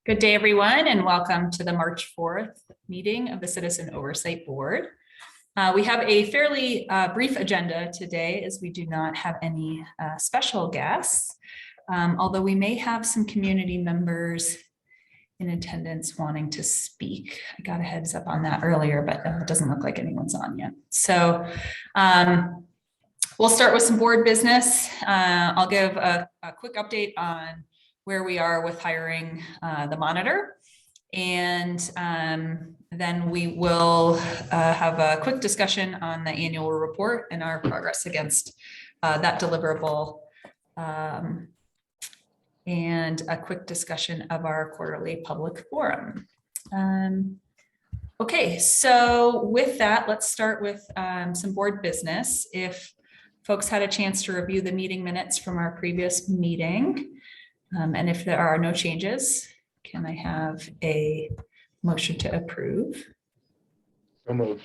Good day, everyone, and welcome to the March 4th meeting of the Citizen Oversight Board. We have a fairly brief agenda today as we do not have any special guests, although we may have some community members in attendance wanting to speak. I got a heads up on that earlier, but it doesn't look like anyone's on yet. So we'll start with some board business. I'll give a quick update on where we are with hiring the monitor. And then we will have a quick discussion on the annual report and our progress against that deliverable, and a quick discussion of our quarterly public forum. Okay, so with that, let's start with some board business. If folks had a chance to review the meeting minutes from our previous meeting, and if there are no changes, can I have a motion to approve? So moved.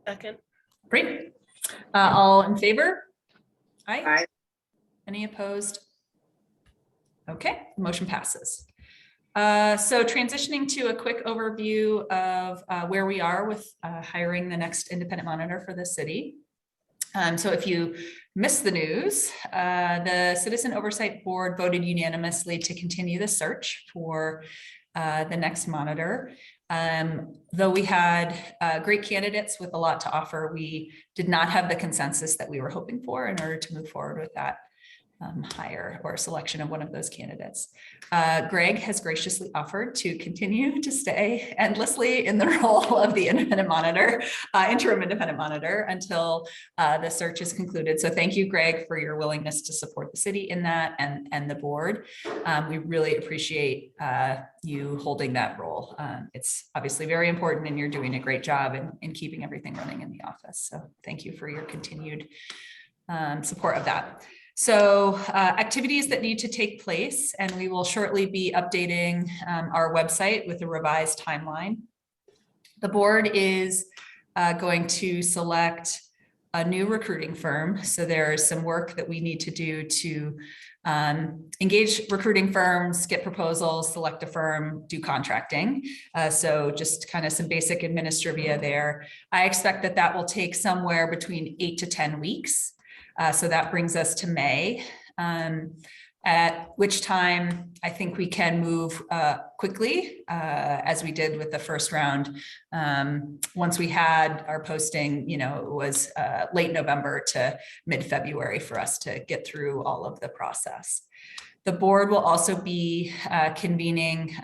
Second. Great. All in favor? Aye. Aye. Any opposed? Okay, motion passes. So transitioning to a quick overview of where we are with hiring the next independent monitor for the city. So if you missed the news, the Citizen Oversight Board voted unanimously to continue the search for the next monitor. Though we had great candidates with a lot to offer, we did not have the consensus that we were hoping for in order to move forward with that hire or selection of one of those candidates. Greg has graciously offered to continue to stay endlessly in the role of the independent monitor, interim independent monitor, until the search is concluded. So thank you, Greg, for your willingness to support the city in that and the board. We really appreciate you holding that role. It's obviously very important and you're doing a great job in keeping everything running in the office. So thank you for your continued support of that. So activities that need to take place, and we will shortly be updating our website with a revised timeline. The board is going to select a new recruiting firm. So there is some work that we need to do to engage recruiting firms, get proposals, select a firm, do contracting. So just kind of some basic administrivia there. I expect that that will take somewhere between 8 to 10 weeks. So that brings us to May, at which time I think we can move quickly, as we did with the first round. Once we had our posting, it was late November to mid-February for us to get through all of the process. The board will also be convening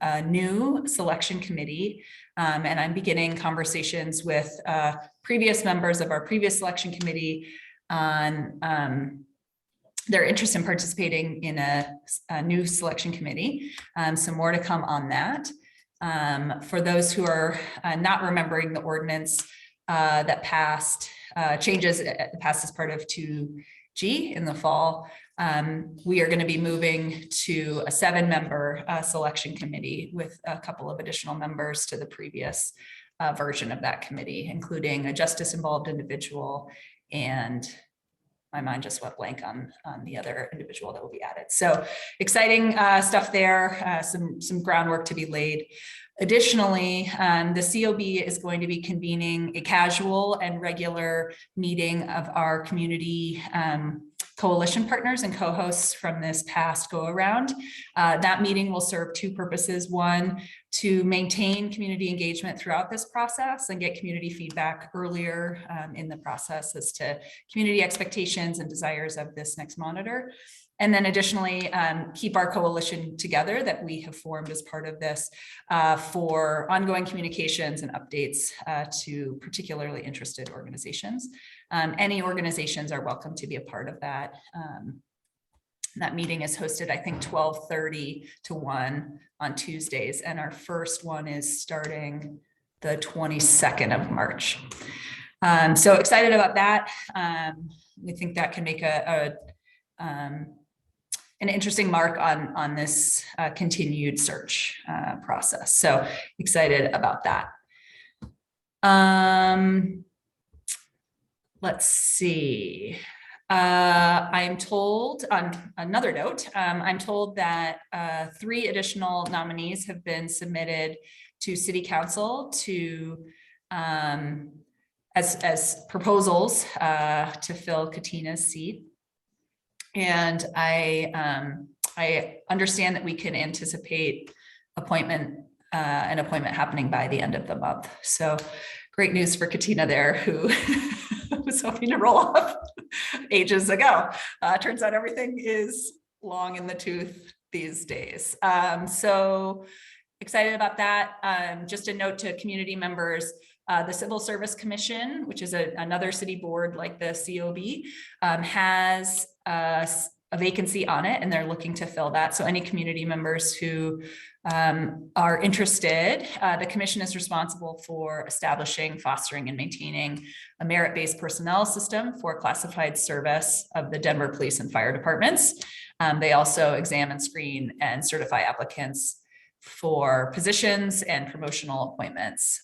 a new selection committee, and I'm beginning conversations with previous members of our previous selection committee on their interest in participating in a new selection committee. So more to come on that. For those who are not remembering the ordinance that passed, changes passed as part of 2G in the fall, we are going to be moving to a 7-member selection committee with a couple of additional members to the previous version of that committee, including a justice-involved individual, and my mind just went blank on the other individual that will be added. So exciting stuff there, some groundwork to be laid. Additionally, the COB is going to be convening a casual and regular meeting of our community coalition partners and co-hosts from this past go-around. That meeting will serve two purposes. One, to maintain community engagement throughout this process and get community feedback earlier in the process as to community expectations and desires of this next monitor. And then additionally, keep our coalition together that we have formed as part of this for ongoing communications and updates to particularly interested organizations. Any organizations are welcome to be a part of that. That meeting is hosted, I think, 12:30 to 1 on Tuesdays, and our first one is starting the 22nd of March. So excited about that. We think that can make an interesting mark on this continued search process. So excited about that. Let's see. I'm told, on another note, I'm told that 3 additional nominees have been submitted to City Council to as proposals to fill Katina's seat. And I understand that we can anticipate an appointment happening by the end of the month. So great news for Katina there, who was hoping to roll off ages ago. Turns out everything is long in the tooth these days. So excited about that. Just a note to community members, the Civil Service Commission, which is another city board like the COB, has a vacancy on it, and they're looking to fill that. So any community members who are interested, the commission is responsible for establishing, fostering, and maintaining a merit-based personnel system for classified service of the Denver Police and Fire Departments. They also examine, screen, and certify applicants for positions and promotional appointments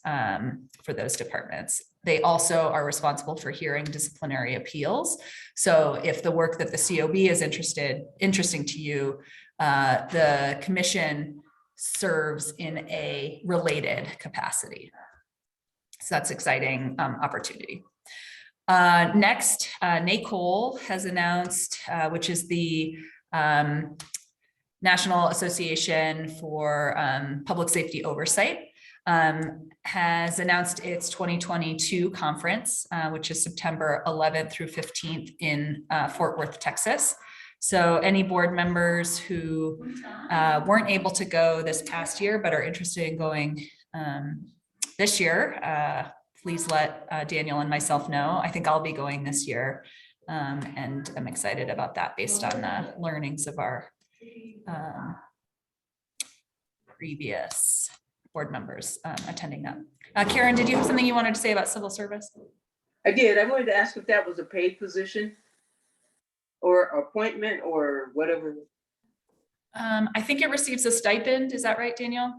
for those departments. They also are responsible for hearing disciplinary appeals. So if the work that the COB is interesting to you, the commission serves in a related capacity. So that's exciting opportunity. Next, NACOL has announced, which is the National Association for Public Safety Oversight, has announced its 2022 conference, which is September 11th through 15th in Fort Worth, Texas. So any board members who weren't able to go this past year but are interested in going this year, please let Daniel and myself know. I think I'll be going this year, and I'm excited about that based on the learnings of our previous board members attending that. Karen, did you have something you wanted to say about civil service? I did. I wanted to ask if that was a paid position or appointment or whatever. I think it receives a stipend. Is that right, Daniel?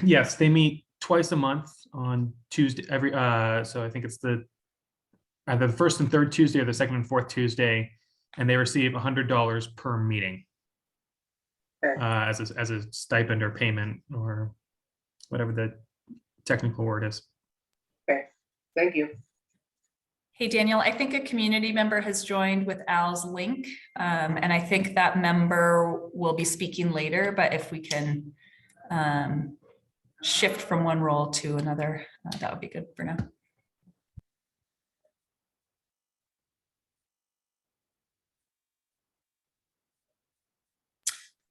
Yes, they meet twice a month on Tuesday so I think it's either the first and third Tuesday or the second and fourth Tuesday, and they receive $100 per meeting. Okay. As a stipend or payment or whatever the technical word is. Okay, thank you. Hey, Daniel, I think a community member has joined with Al's link, and I think that member will be speaking later, but if we can shift from one role to another, that would be good for now.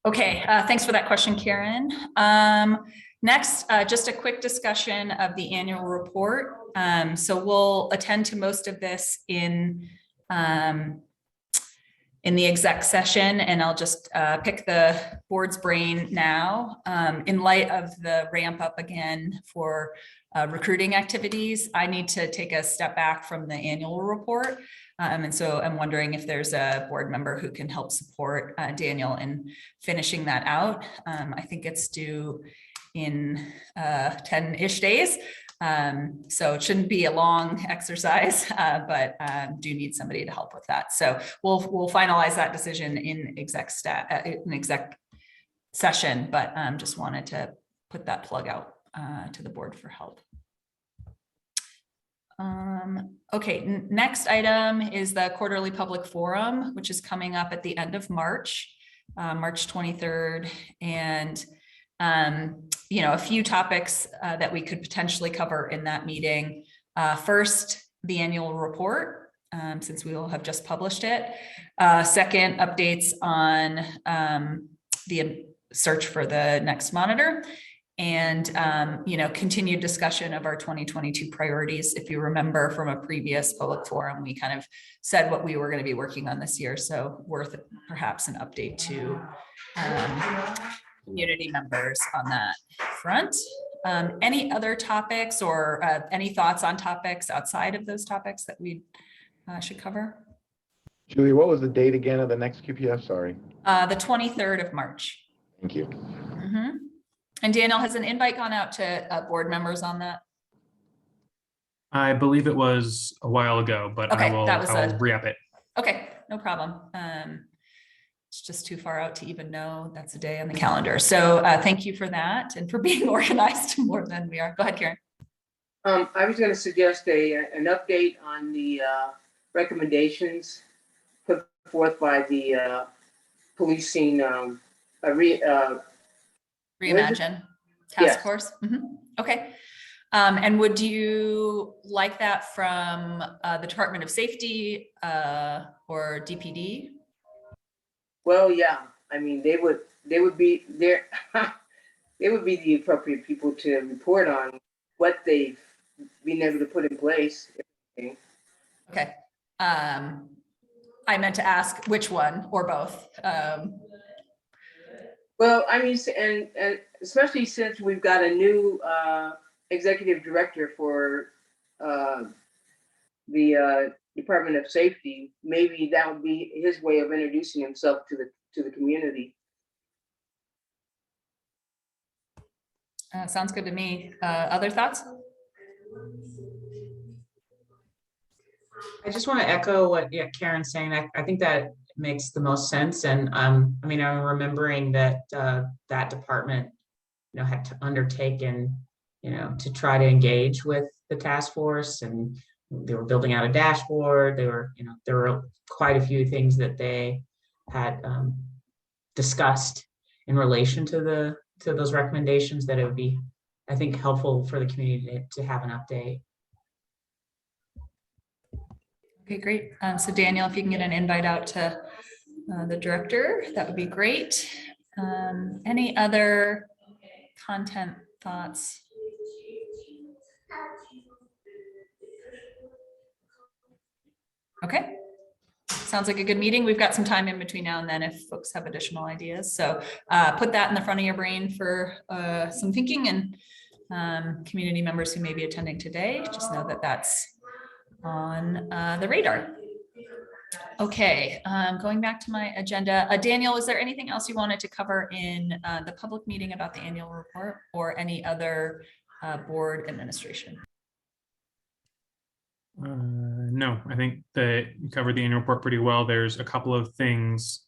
Okay, thanks for that question, Karen. Next, just a quick discussion of the annual report. So we'll attend to most of this in the exec session, and I'll just pick the board's brain now. In light of the ramp up again for recruiting activities, I need to take a step back from the annual report. And so I'm wondering if there's a board member who can help support Daniel in finishing that out. I think it's due in 10-ish days. So it shouldn't be a long exercise, but do need somebody to help with that. So we'll finalize that decision in exec session, but just wanted to put that plug out to the board for help. Okay, next item is the quarterly public forum, which is coming up at the end of March, March 23rd. And you know, a few topics that we could potentially cover in that meeting. First, the annual report, since we will have just published it. Second, updates on the search for the next monitor. And you know, continued discussion of our 2022 priorities. If you remember from a previous public forum, we kind of said what we were going to be working on this year. So worth perhaps an update to community members on that front. Any other topics or any thoughts on topics outside of those topics that we should cover? Julie, what was the date again of the next QPF? Sorry. The 23rd of March. Thank you. And Daniel, has an invite gone out to board members on that? I believe it was a while ago, but Okay, I'll re-up it. Okay, no problem. It's just too far out to even know that's a day on the calendar. So thank you for that and for being organized more than we are. Go ahead, Karen. I was gonna suggest an update on the recommendations put forth by the policing, Reimagine task Yes. force. Mhm. Okay. And would you like that from the Department of Safety or DPD? Well, yeah, I mean, they would be there. They would be the appropriate people to report on what they've been able to put in place. Okay. I meant to ask which one or both. Well, I mean, and especially since we've got a new executive director for the Department of Safety, maybe that would be his way of introducing himself to the community. Sounds good to me. Other thoughts? I just want to echo what Karen's saying. I think that makes the most sense. And I mean, I'm remembering that that department, had to undertaken, to try to engage with the task force, and they were building out a dashboard. They were, there were quite a few things that they had discussed in relation to those recommendations that it would be, I think, helpful for the community to have an update. Okay, great. So Daniel, if you can get an invite out to the director, that would be great. Any other content thoughts? Okay. Sounds like a good meeting. We've got some time in between now and then if folks have additional ideas. So put that in the front of your brain for some thinking, and community members who may be attending today, just know that that's on the radar. Okay, going back to my agenda. Daniel, is there anything else you wanted to cover in the public meeting about the annual report or any other board administration? No, I think that you covered the annual report pretty well. There's a couple of things,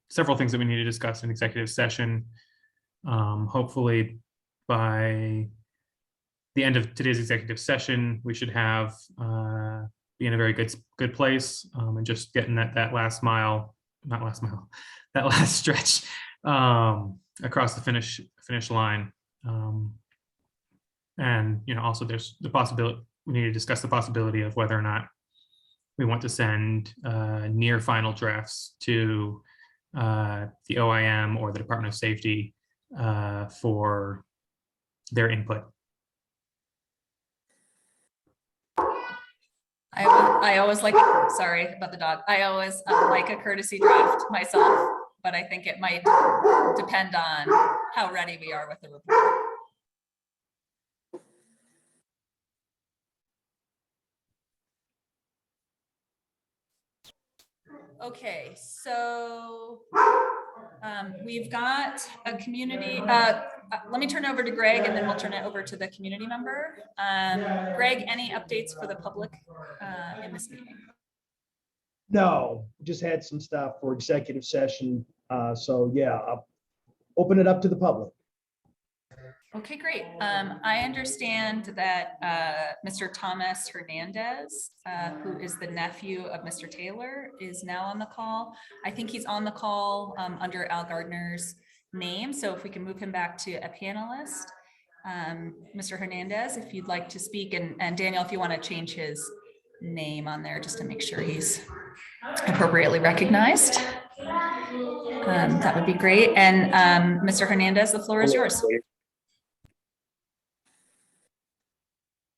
several things that we need to discuss in executive session. Hopefully by the end of today's executive session, we should have be in a very good place, and just getting that last mile, not last mile, that last stretch across the finish line. And also there's the possibility, we need to discuss the possibility of whether or not we want to send near final drafts to the OIM or the Department of Safety for their input. I always like, sorry about the dog. I always like a courtesy draft myself, but I think it might depend on how ready we are with the report. Okay, so we've got a community, let me turn over to Greg and then we'll turn it over to the community member. Greg, any updates for the public in this meeting? No, just had some stuff for executive session. So yeah, I'll open it up to the public. Okay, great. I understand that Mr. Thomas Hernandez, who is the nephew of Mr. Taylor, is now on the call. I think he's on the call under Al Gardner's name. So if we can move him back to a panelist. Mr. Hernandez, if you'd like to speak, and Daniel, if you want to change his name on there just to make sure he's appropriately recognized. That would be great. And Mr. Hernandez, the floor is yours.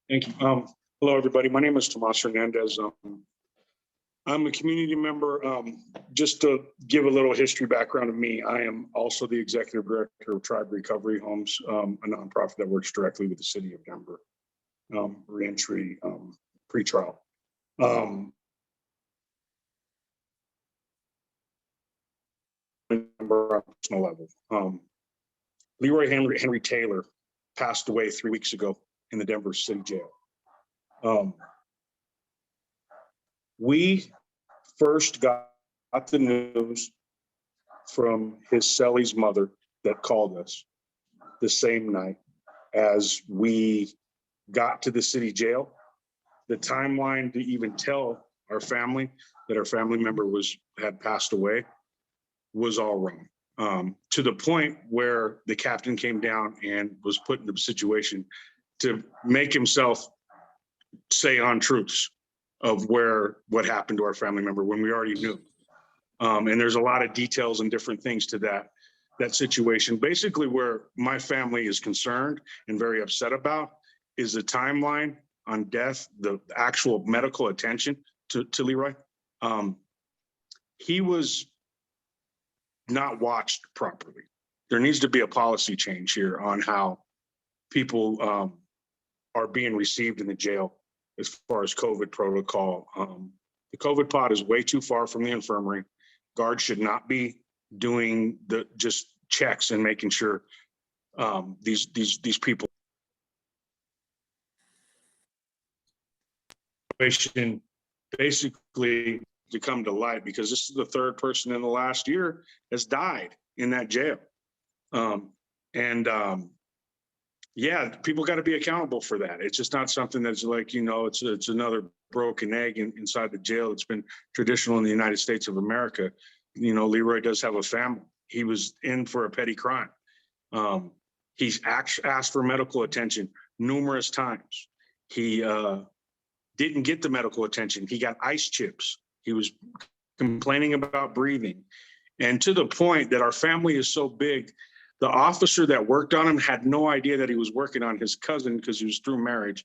Thank you. Hello, everybody. My name is Thomas Hernandez. I'm a community member. Just to give a little history background of me, I am also the executive director of Tribe Recovery Homes, a nonprofit that works directly with the city of Denver, reentry, pretrial. Personal level. Leroy Henry Taylor passed away 3 weeks ago in the Denver City Jail. We first got the news from his Sally's mother that called us the same night as we got to the city jail. The timeline to even tell our family that our family member had passed away was all wrong. To the point where the captain came down and was put in the situation to make himself say untruths of what happened to our family member when we already knew. And there's a lot of details and different things to that situation. Basically, where my family is concerned and very upset about is the timeline on death, the actual medical attention to Leroy. He was not watched properly. There needs to be a policy change here on how people are being received in the jail as far as COVID protocol. The COVID pod is way too far from the infirmary. Guards should not be doing just checks and making sure these people basically to come to light, because this is the third person in the last year has died in that jail. Yeah, people got to be accountable for that. It's just not something that's like, it's another broken egg inside the jail. It's been traditional in the United States of America. Leroy does have a family. He was in for a petty crime. He's asked for medical attention numerous times. He didn't get the medical attention. He got ice chips. He was complaining about breathing. And to the point that our family is so big, the officer that worked on him had no idea that he was working on his cousin because he was through marriage.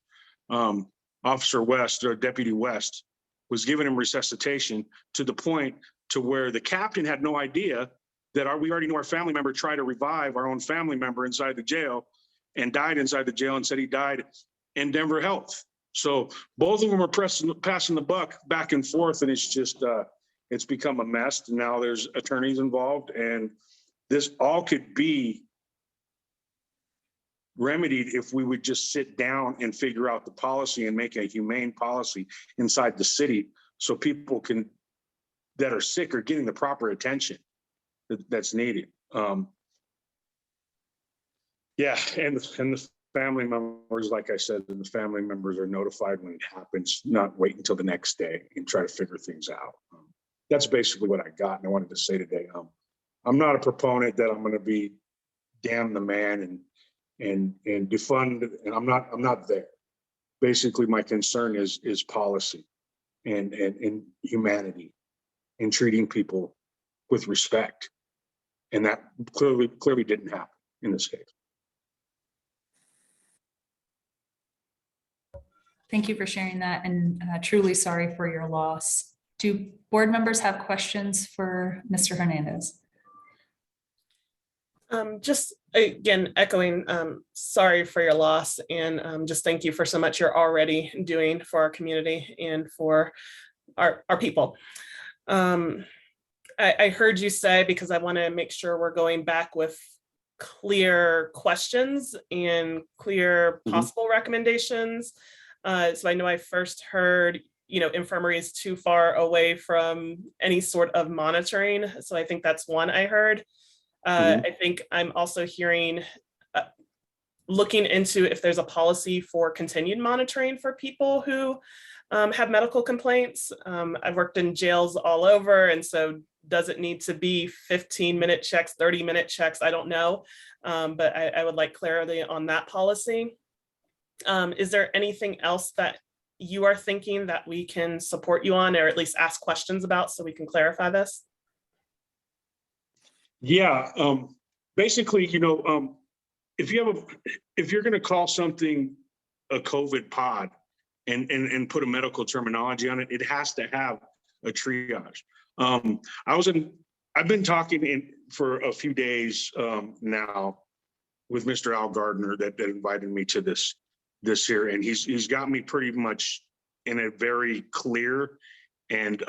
Officer West, or Deputy West, was giving him resuscitation to the point to where the captain had no idea that we already knew our family member tried to revive our own family member inside the jail and died inside the jail and said he died in Denver Health. So both of them are passing the buck back and forth, and it's just, it's become a mess. Now there's attorneys involved, and this all could be remedied if we would just sit down and figure out the policy and make a humane policy inside the city so people that are sick are getting the proper attention that's needed. Yeah, and the family members, like I said, the family members are notified when it happens, not wait until the next day and try to figure things out. That's basically what I got, and I wanted to say today. I'm not a proponent that I'm going to be damn the man and defund, and I'm not there. Basically, my concern is policy and humanity and treating people with respect, and that clearly didn't happen in this case. Thank you for sharing that, and truly sorry for your loss. Do board members have questions for Mr. Hernandez? Just again, echoing, sorry for your loss, and just thank you for so much you're already doing for our community and for our people. I heard you say, because I want to make sure we're going back with clear questions and clear possible recommendations. So I know I first heard, infirmary is too far away from any sort of monitoring. So I think that's one I heard. I think I'm also hearing looking into if there's a policy for continued monitoring for people who have medical complaints. I've worked in jails all over, and so does it need to be 15-minute checks, 30-minute checks? I don't know, but I would like clarity on that policy. Is there anything else that you are thinking that we can support you on, or at least ask questions about so we can clarify this? Yeah, basically, if you're going to call something a COVID pod and put a medical terminology on it, it has to have a triage. I've been talking for a few days now with Mr. Al Gardner that invited me to this here, and he's got me pretty much in a very clear and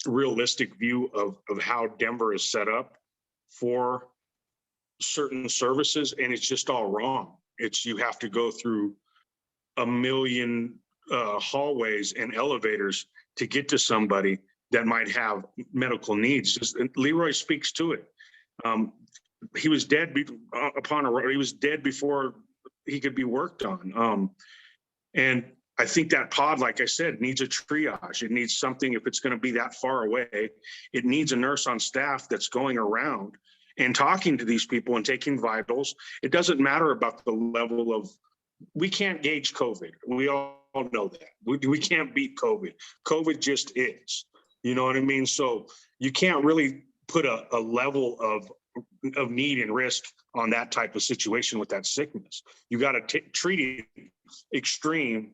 realistic view of how Denver is set up for certain services, and it's just all wrong. You have to go through a million hallways and elevators to get to somebody that might have medical needs. Leroy speaks to it. He was dead he was dead before he could be worked on. And I think that pod, like I said, needs a triage. It needs something, if it's going to be that far away, it needs a nurse on staff that's going around and talking to these people and taking vitals. It doesn't matter about the level of, we can't gauge COVID. We all know that. We can't beat COVID. COVID just is, you know what I mean? So you can't really put a level of need and risk on that type of situation with that sickness. You got to treat it extreme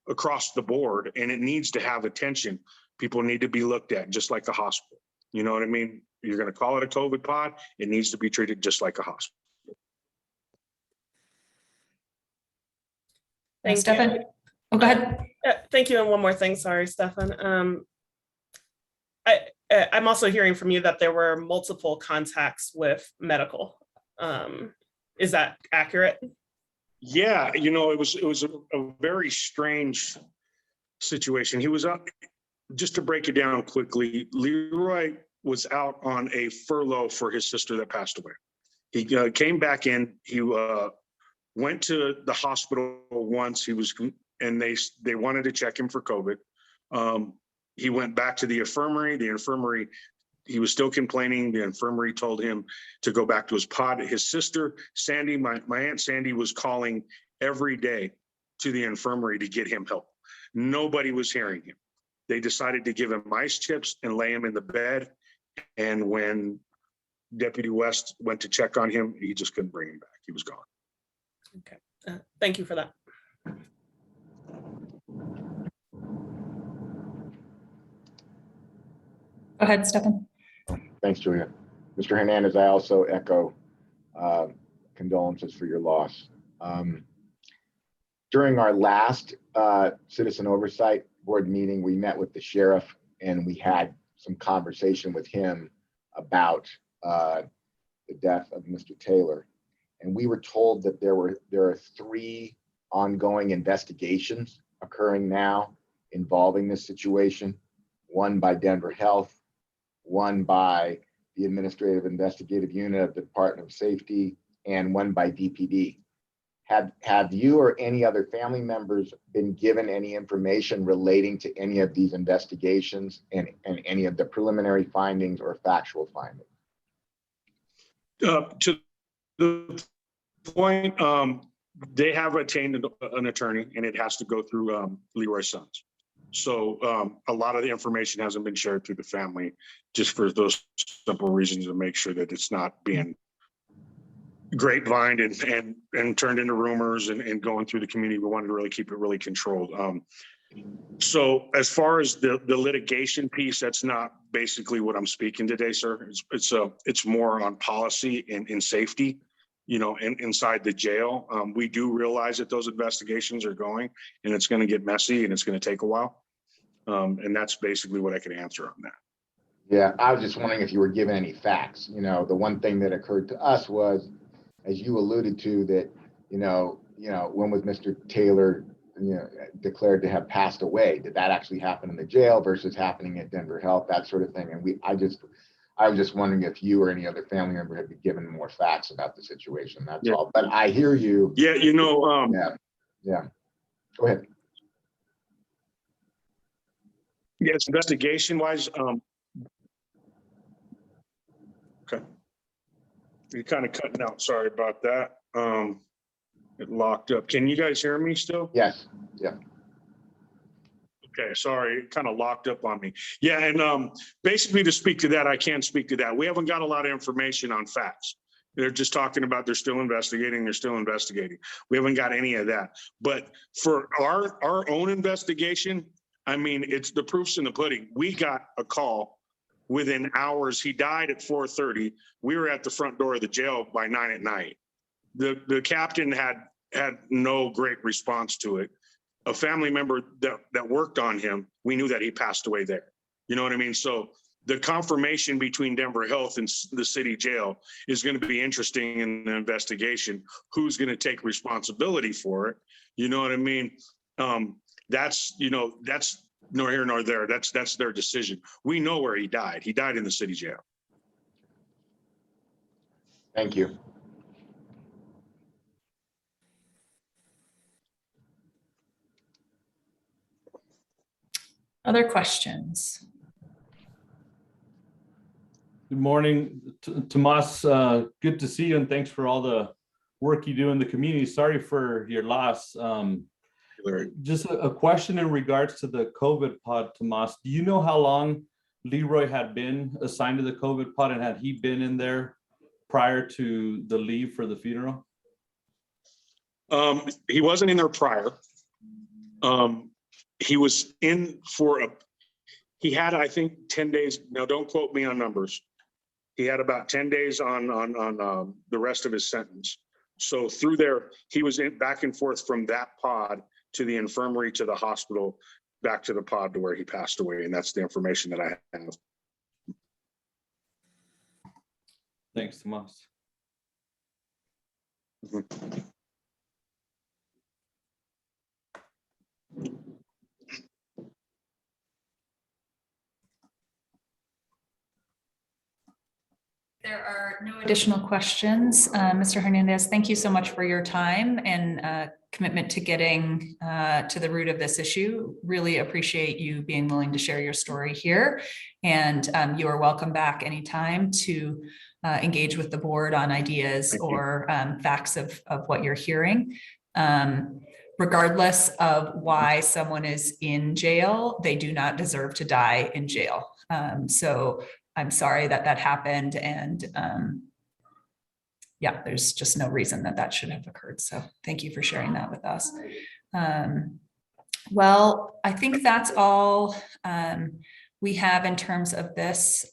across the board, and it needs to have attention. People need to be looked at just like a hospital. You know what I mean? You're going to call it a COVID pod. It needs to be treated just like a hospital. Thank you. Stefan? Oh, go ahead. Thank you. And one more thing. Sorry, Stefan. I'm also hearing from you that there were multiple contacts with medical. Is that accurate? Yeah, you know, it was a very strange situation. He was up, just to break it down quickly, Leroy was out on a furlough for his sister that passed away. He came back in, he went to the hospital once, and they wanted to check him for COVID. He went back to the infirmary. He was still complaining. The infirmary told him to go back to his pod. His sister, Sandy, my Aunt Sandy, was calling every day to the infirmary to get him help. Nobody was hearing him. They decided to give him ice chips and lay him in the bed. And when Deputy West went to check on him, he just couldn't bring him back. He was gone. Okay. Thank you for that. Go ahead, Stefan. Thanks, Julia. Mr. Hernandez, I also echo condolences for your loss. During our last citizen oversight board meeting, we met with the sheriff and we had some conversation with him about the death of Mr. Taylor. And we were told that there are 3 ongoing investigations occurring now involving this situation. One by Denver Health, one by the Administrative Investigative Unit of the Department of Safety, and one by DPD. Have you or any other family members been given any information relating to any of these investigations and any of the preliminary findings or factual findings? To the point, they have retained an attorney, and it has to go through Leroy's sons. So a lot of the information hasn't been shared through the family, just for those simple reasons to make sure that it's not being grapevined and turned into rumors and going through the community. We wanted to really keep it really controlled. So as far as the litigation piece, that's not basically what I'm speaking today, sir. It's more on policy and safety, you know, inside the jail. We do realize that those investigations are going, and it's going to get messy and it's going to take a while. And that's basically what I can answer on that. Yeah, I was just wondering if you were given any facts. You know, the one thing that occurred to us was, as you alluded to, that, you know, when was Mr. Taylor, declared to have passed away? Did that actually happen in the jail versus happening at Denver Health, that sort of thing? And I was just wondering if you or any other family member had been given more facts about the situation. That's all. But I hear you. Yeah, you know. Yeah. Go ahead. Yes, investigation wise. Okay. You're kind of cutting out. Sorry about that. It locked up. Can you guys hear me still? Yes. Yeah. Okay, sorry, it kind of locked up on me. Yeah, and basically to speak to that, I can't speak to that. We haven't got a lot of information on facts. They're just talking about they're still investigating. We haven't got any of that. But for our own investigation, I mean, it's the proof's in the pudding. We got a call within hours. He died at 4:30. We were at the front door of the jail by 9 at night. The captain had no great response to it. A family member that worked on him, we knew that he passed away there. You know what I mean? So the confirmation between Denver Health and the city jail is going to be interesting in the investigation. Who's going to take responsibility for it? You know what I mean? that's, that's nor here nor there. That's their decision. We know where he died. He died in the city jail. Thank you. Other questions? Good morning, Tomas. Good to see you, and thanks for all the work you do in the community. Sorry for your loss. Just a question in regards to the COVID pod, Tomas. Do you know how long Leroy had been assigned to the COVID pod, and had he been in there prior to the leave for the funeral? He wasn't in there prior. He was in for he had, I think, 10 days. Now, don't quote me on numbers. He had about 10 days on the rest of his sentence. So through there, he was back and forth from that pod to the infirmary, to the hospital, back to the pod to where he passed away. And that's the information that I have. Thanks, Tomas. There are no additional questions. Mr. Hernandez, thank you so much for your time and commitment to getting to the root of this issue. Really appreciate you being willing to share your story here. And you are welcome back anytime to engage with the board on ideas or facts of what you're hearing. Regardless of why someone is in jail, they do not deserve to die in jail. So I'm sorry that that happened, and yeah, there's just no reason that that should have occurred. So thank you for sharing that with us. Well, I think that's all we have in terms of this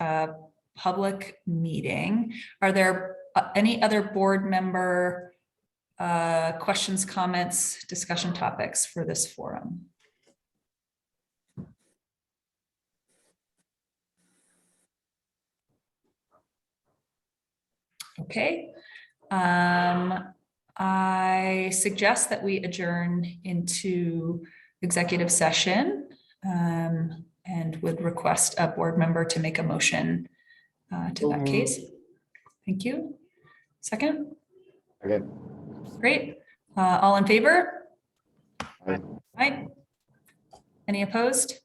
public meeting. Are there any other board member questions, comments, discussion topics for this forum? Okay. I suggest that we adjourn into executive session and would request a board member to make a motion to that case. Thank you. Second? Okay. Great. All in favor? Aye. Aye. Any opposed?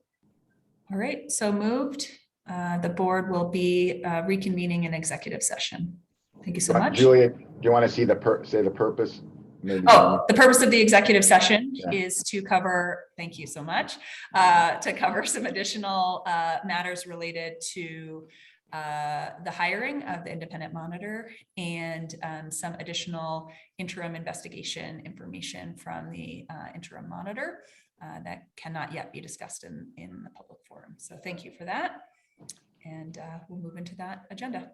All right, so moved. The board will be reconvening in executive session. Thank you so much. Julia, do you want to see say the purpose? Maybe. Oh, the purpose of the executive session Yeah. is to cover, thank you so much, to cover some additional matters related to the hiring of the independent monitor and some additional interim investigation information from the interim monitor that cannot yet be discussed in the public forum. So thank you for that. And we'll move into that agenda.